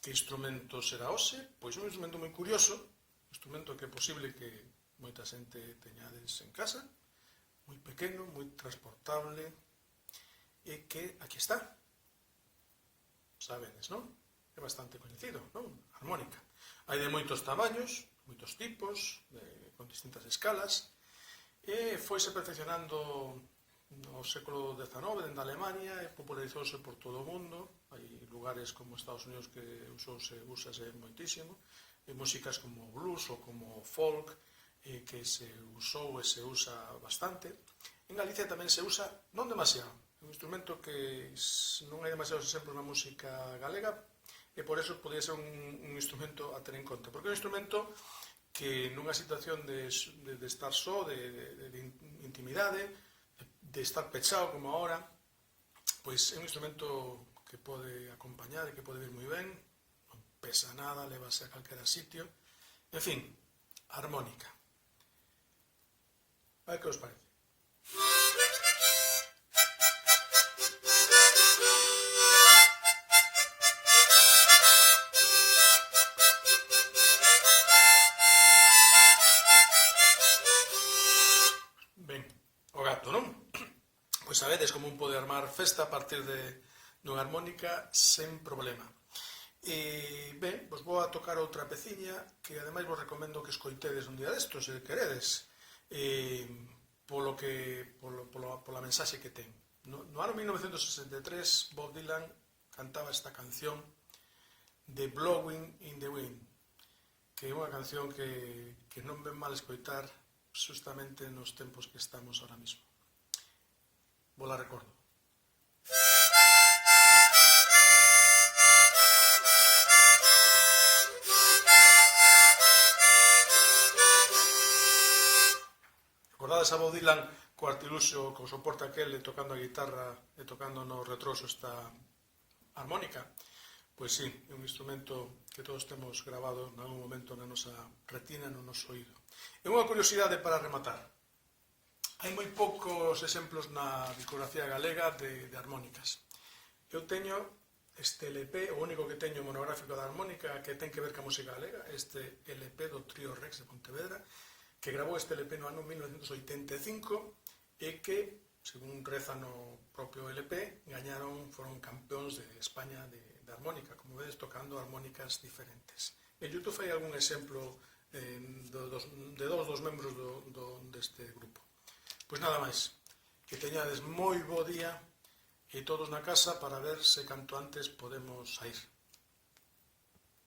Que instrumento será hoxe? Pois un instrumento moi curioso, un instrumento que é posible que moita xente teñades en casa, moi pequeno, moi transportable, e que aquí está. Sabedes, non? É bastante coñecido, non? Armónica. Hai de moitos tamaños, moitos tipos, con distintas escalas, e foise perfeccionando no século XIX dende Alemania e popularizouse por todo o mundo. Hai lugares como Estados Unidos que úsase moitísimo, e músicas como blues ou como folk que se usou e se usa bastante. En Galicia tamén se usa, non demasiado, é un instrumento que non hai demasiados exemplos na música galega e por eso podría ser un instrumento a ter en conta, porque é un instrumento que nunha situación de estar só, de intimidade, de estar pechado como agora, pois é un instrumento que pode acompañar e que pode vir moi ben, non pesa nada, levase a calquera sitio, en fin, armónica. A ver que os parece. Ben, o gato, non? Pois sabedes como un pode armar festa a partir dunha armónica sen problema. E, ben, vos vou a tocar outra peciña que ademais vos recomendo que escoitedes un día destos, se queredes, pola mensaxe que ten. No ano 1963, Bob Dylan cantaba esta canción de Blowing in the Wind, que é unha canción que non ven mal escoitar justamente nos tempos que estamos ahora mismo. Vos la recordo. Recordades a Bob Dylan co artiluxo, co soporte aquel, tocando a guitarra e tocando no retroso esta armónica? Pois sí, é un instrumento que todos temos grabado en algún momento na nosa retina, no noso oído. E unha curiosidade para rematar. Hai moi poucos exemplos na discografía galega de armónicas. Eu teño este LP, o único que teño monográfico da armónica que ten que ver ca música galega, este LP do Trío Rex de Pontevedra, que grabou este LP no ano 1985 e que, según reza no propio LP, foron campeóns de España de armónica, como vedes, tocando armónicas diferentes. En YouTube hai algún exemplo de dos membros deste grupo. Pois nada máis, que teñades moi bo día e todos na casa para ver se canto antes podemos saír.